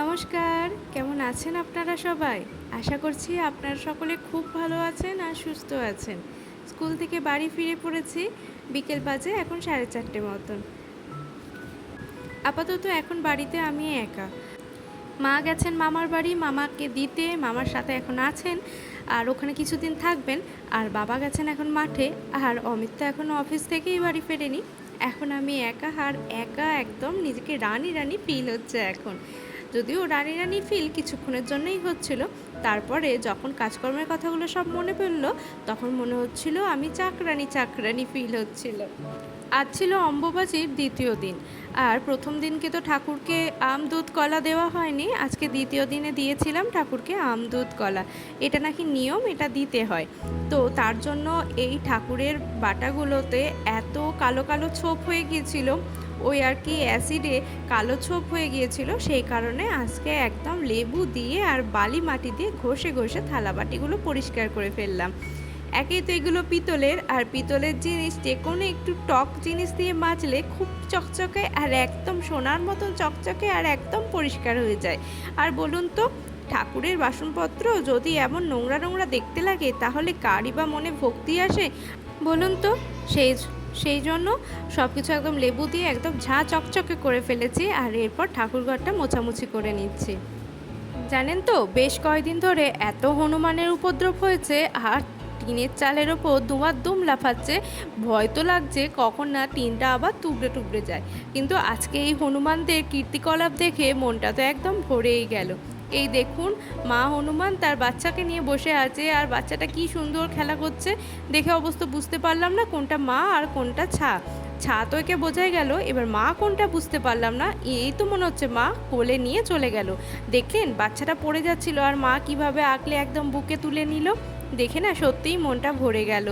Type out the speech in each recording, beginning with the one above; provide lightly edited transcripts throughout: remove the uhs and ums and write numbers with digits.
নমস্কার, কেমন আছেন আপনারা সবাই? আশা করছি আপনারা সকলে খুব ভালো আছেন আর সুস্থ আছেন। স্কুল থেকে বাড়ি ফিরে পড়েছি, বিকেল বাজে এখন 4:30 মতন। আপাতত এখন বাড়িতে আমি একা। মা গেছেন মামার বাড়ি মামাকে দিতে, মামার সাথে এখন আছেন আর ওখানে কিছুদিন থাকবেন। আর বাবা গেছেন এখন মাঠে, আর অমিত তো এখনও অফিস থেকেই বাড়ি ফেরেনি। এখন আমি একা, আর একা একদম নিজেকে রানী রানী ফিল হচ্ছে এখন। যদিও রানী রানী ফিল কিছুক্ষণের জন্যই হচ্ছিল, তারপরে যখন কাজকর্মের কথাগুলো সব মনে পড়লো তখন মনে হচ্ছিল আমি চাকরানি চাকরানি ফিল হচ্ছিল। আজ ছিল অম্বুবাচীর দ্বিতীয় দিন, আর প্রথম দিনকে তো ঠাকুরকে আম দুধ কলা দেওয়া হয়নি, আজকে দ্বিতীয় দিনে দিয়েছিলাম ঠাকুরকে আম দুধ কলা। এটা নাকি নিয়ম, এটা দিতে হয়। তো তার জন্য এই ঠাকুরের বাটাগুলোতে এত কালো কালো ছোপ হয়ে গিয়েছিল, ওই আর কি অ্যাসিডে কালো ছোপ হয়ে গিয়েছিল, সেই কারণে আজকে একদম লেবু দিয়ে আর বালি মাটি দিয়ে ঘষে ঘষে থালাবাটিগুলো পরিষ্কার করে ফেললাম। একেই তো এগুলো পিতলের, আর পিতলের জিনিস যে কোনো একটু টক জিনিস দিয়ে মাজলে খুব চকচকে আর একদম সোনার মতন চকচকে আর একদম পরিষ্কার হয়ে যায়। আর বলুন তো, ঠাকুরের বাসনপত্র যদি এমন নোংরা নোংরা দেখতে লাগে তাহলে কারই বা মনে ভক্তি আসে বলুন তো? সেই সেই জন্য সব কিছু একদম লেবু দিয়ে একদম ঝাঁ চকচকে করে ফেলেছি, আর এরপর ঠাকুরঘরটা মোছামুছি করে নিচ্ছি। জানেন তো, বেশ কয়েকদিন ধরে এত হনুমানের উপদ্রব হয়েছে, আর টিনের চালের ওপর দুম লাফাচ্ছে। ভয় তো লাগছে কখন না টিনটা আবার টুকরে টুকরে যায়। কিন্তু আজকে এই হনুমানদের কীর্তিকলাপ দেখে মনটা তো একদম ভরেই গেল। এই দেখুন, মা হনুমান তার বাচ্চাকে নিয়ে বসে আছে, আর বাচ্চাটা কি সুন্দর খেলা করছে। দেখে অবশ্য বুঝতে পারলাম না কোনটা মা আর কোনটা ছা তো একে বোঝাই গেল, এবার মা কোনটা বুঝতে পারলাম না। এই তো মনে হচ্ছে মা কোলে নিয়ে চলে গেল। দেখলেন বাচ্চাটা পড়ে যাচ্ছিল আর মা কিভাবে আঁকলে একদম বুকে তুলে নিল। দেখে না সত্যিই মনটা ভরে গেল।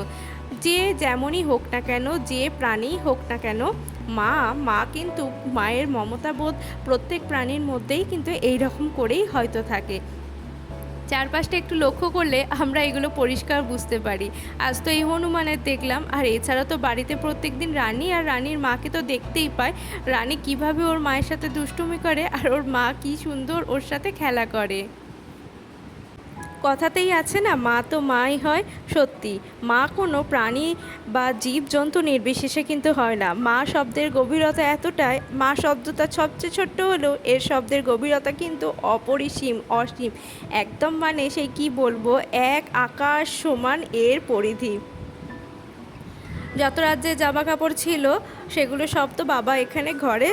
যে যেমনই হোক না কেন, যে প্রাণী হোক না কেন, মা মা কিন্তু মায়ের মমতা বোধ প্রত্যেক প্রাণীর মধ্যেই কিন্তু এই রকম করেই হয়তো থাকে। চারপাশটা একটু লক্ষ্য করলে আমরা এগুলো পরিষ্কার বুঝতে পারি। আজ তো এই হনুমানের দেখলাম, আর এছাড়া তো বাড়িতে প্রত্যেক দিন রানী আর রানীর মাকে তো দেখতেই পায়। রানী কিভাবে ওর মায়ের সাথে দুষ্টুমি করে, আর ওর মা কি সুন্দর ওর সাথে খেলা করে। কথাতেই আছে না, মা তো মাই হয়। সত্যি, মা কোনো প্রাণী বা জীবজন্তু নির্বিশেষে কিন্তু হয় না। মা শব্দের গভীরতা এতটাই, মা শব্দটা সবচেয়ে ছোট্ট হলেও এর শব্দের গভীরতা কিন্তু অপরিসীম, অসীম। একদম মানে সেই কি বলবো, এক আকাশ সমান এর পরিধি। যত রাজ্যে জামা কাপড় ছিল সেগুলো সব তো বাবা এখানে ঘরে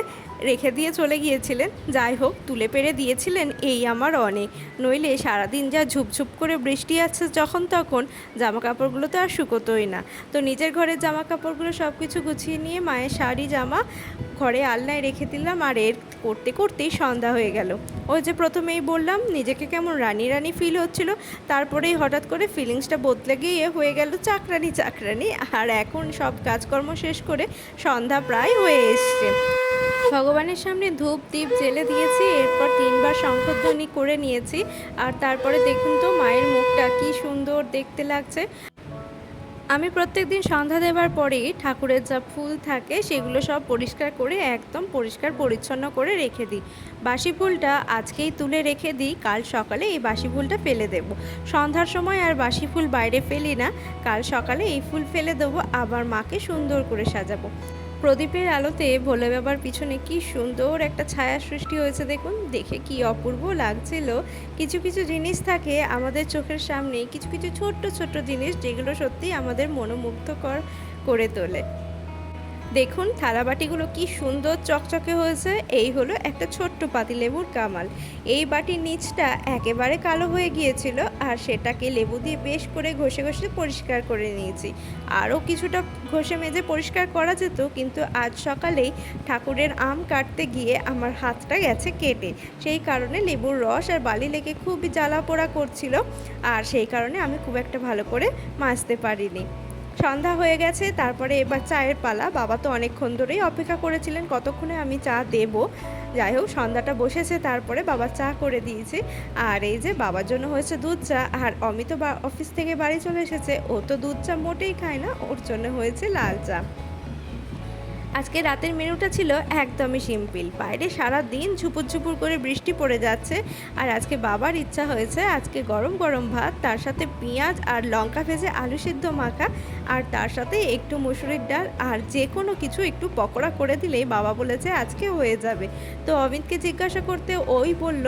রেখে দিয়ে চলে গিয়েছিলেন। যাই হোক, তুলে পেরে দিয়েছিলেন, এই আমার অনেক। নইলে সারাদিন যা ঝুপঝুপ করে বৃষ্টি আছে যখন তখন, জামা কাপড়গুলো তো আর শুকোতোই না। তো নিজের ঘরের জামা কাপড়গুলো সব কিছু গুছিয়ে নিয়ে মায়ের শাড়ি জামা ঘরে আলনায় রেখে দিলাম, আর এর করতে করতেই সন্ধ্যা হয়ে গেল। ওই যে প্রথমেই বললাম নিজেকে কেমন রানী রানী ফিল হচ্ছিল, তারপরেই হঠাৎ করে ফিলিংসটা বদলে গিয়ে হয়ে গেল চাকরানি চাকরানি। আর এখন সব কাজকর্ম শেষ করে সন্ধ্যা প্রায় হয়ে এসছে। ভগবানের সামনে ধূপ দ্বীপ জেলে দিয়েছি, এরপর 3বার শঙ্খধ্বনি করে নিয়েছি। আর তারপরে দেখুন তো মায়ের মুখটা কি সুন্দর দেখতে লাগছে। আমি প্রত্যেকদিন সন্ধ্যা দেবার পরেই ঠাকুরের যা ফুল থাকে সেগুলো সব পরিষ্কার করে একদম পরিষ্কার পরিচ্ছন্ন করে রেখে দিই। বাসি ফুলটা আজকেই তুলে রেখে দিই, কাল সকালে এই বাসি ফুলটা ফেলে দেব। সন্ধ্যার সময় আর বাসি ফুল বাইরে ফেলি না, কাল সকালে এই ফুল ফেলে দেবো, আবার মাকে সুন্দর করে সাজাবো। প্রদীপের আলোতে ভোলে বাবার পিছনে কি সুন্দর একটা ছায়া সৃষ্টি হয়েছে দেখুন, দেখে কি অপূর্ব লাগছিল। কিছু কিছু জিনিস থাকে আমাদের চোখের সামনে, কিছু কিছু ছোট্ট ছোট্ট জিনিস যেগুলো সত্যিই আমাদের মনোমুগ্ধকর করে তোলে। দেখুন থালাবাটিগুলো কি সুন্দর চকচকে হয়েছে। এই হলো একটা ছোট্ট পাতিলেবুর কামাল। এই বাটির নিচটা একেবারে কালো হয়ে গিয়েছিল, আর সেটাকে লেবু দিয়ে বেশ করে ঘষে ঘষে পরিষ্কার করে নিয়েছি। আরও কিছুটা ঘষে মেজে পরিষ্কার করা যেত, কিন্তু আজ সকালেই ঠাকুরের আম কাটতে গিয়ে আমার হাতটা গেছে কেটে। সেই কারণে লেবুর রস আর বালি লেগে খুবই জ্বালা পোড়া করছিল, আর সেই কারণে আমি খুব একটা ভালো করে মাজতে পারিনি। সন্ধ্যা হয়ে গেছে, তারপরে এবার চায়ের পালা। বাবা তো অনেকক্ষণ ধরেই অপেক্ষা করেছিলেন কতক্ষণে আমি চা দেব। যাই হোক, সন্ধ্যাটা বসেছে, তারপরে বাবা চা করে দিয়েছে। আর এই যে বাবার জন্য হয়েছে দুধ চা, আর অমিত অফিস থেকে বাড়ি চলে এসেছে, ও তো দুধ চা মোটেই খায় না, ওর জন্য হয়েছে লাল চা। আজকে রাতের মেনুটা ছিল একদমই সিম্পল। বাইরে সারা দিন ঝুপুর ঝুপুর করে বৃষ্টি পড়ে যাচ্ছে, আর আজকে বাবার ইচ্ছা হয়েছে আজকে গরম গরম ভাত, তার সাথে পেঁয়াজ আর লঙ্কা ভেজে আলু সিদ্ধ মাখা, আর তার সাথে একটু মুসুরির ডাল, আর যে কোনো কিছু একটু পকোড়া করে দিলেই বাবা বলেছে আজকে হয়ে যাবে। তো অমিতকে জিজ্ঞাসা করতে ওই বলল,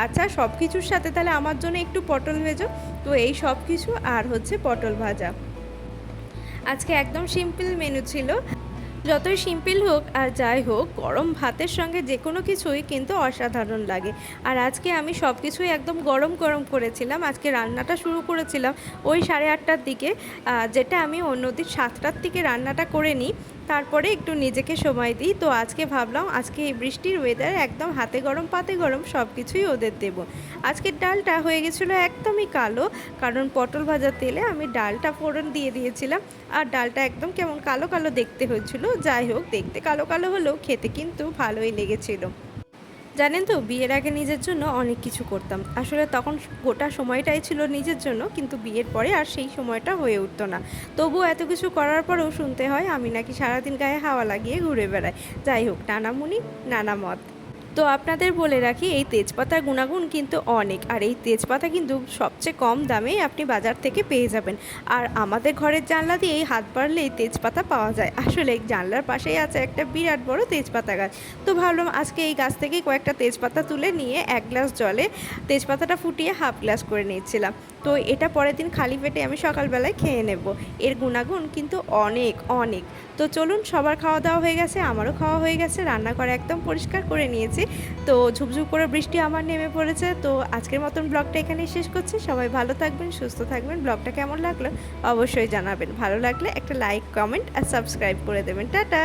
আচ্ছা সব কিছুর সাথে তাহলে আমার জন্য একটু পটল ভেজো। তো এই সব কিছু আর হচ্ছে পটল ভাজা। আজকে একদম সিম্পল মেনু ছিল। যতই সিম্পল হোক আর যাই হোক, গরম ভাতের সঙ্গে যে কোনো কিছুই কিন্তু অসাধারণ লাগে। আর আজকে আমি সব কিছুই একদম গরম গরম করেছিলাম। আজকে রান্নাটা শুরু করেছিলাম ওই 8:30টার দিকে, যেটা আমি অন্যদিন 7টার দিকে রান্নাটা করে নিই, তারপরে একটু নিজেকে সময় দিই। তো আজকে ভাবলাম আজকে এই বৃষ্টির ওয়েদার একদম হাতে গরম পাতে গরম সব কিছুই ওদের দেব। আজকের ডালটা হয়ে গেছিলো একদমই কালো, কারণ পটল ভাজার তেলে আমি ডালটা ফোড়ন দিয়ে দিয়েছিলাম, আর ডালটা একদম কেমন কালো কালো দেখতে হয়েছিল। যাই হোক, দেখতে কালো কালো হলেও খেতে কিন্তু ভালোই লেগেছিল। জানেন তো, বিয়ের আগে নিজের জন্য অনেক কিছু করতাম, আসলে তখন গোটা সময়টাই ছিল নিজের জন্য, কিন্তু বিয়ের পরে আর সেই সময়টা হয়ে উঠতো না। তবুও এত কিছু করার পরেও শুনতে হয় আমি নাকি সারাদিন গায়ে হাওয়া লাগিয়ে ঘুরে বেড়াই। যাই হোক, নানা মুনি নানা মত। তো আপনাদের বলে রাখি, এই তেজপাতার গুণাগুণ কিন্তু অনেক, আর এই তেজপাতা কিন্তু সবচেয়ে কম দামেই আপনি বাজার থেকে পেয়ে যাবেন। আর আমাদের ঘরের জানলা দিয়েই হাত বাড়লেই তেজপাতা পাওয়া যায়। আসলে জানলার পাশেই আছে একটা বিরাট বড় তেজপাতা গাছ। তো ভাবলাম আজকে এই গাছ থেকে কয়েকটা তেজপাতা তুলে নিয়ে 1 গ্লাস জলে তেজপাতাটা ফুটিয়ে হাফ গ্লাস করে নিয়েছিলাম। তো এটা পরের দিন খালি পেটে আমি সকালবেলায় খেয়ে নেব। এর গুণাগুণ কিন্তু অনেক অনেক। তো চলুন, সবার খাওয়া দাওয়া হয়ে গেছে, আমারও খাওয়া হয়ে গেছে, রান্নাঘর একদম পরিষ্কার করে নিয়েছি। তো ঝুপঝুপ করে বৃষ্টি আমার নেমে পড়েছে। তো আজকের মতন ব্লগটা এখানেই শেষ করছি। সবাই ভালো থাকবেন, সুস্থ থাকবেন। ব্লগটা কেমন লাগলো অবশ্যই জানাবেন। ভালো লাগলে একটা লাইক, কমেন্ট আর সাবস্ক্রাইব করে দেবেন। টাটা।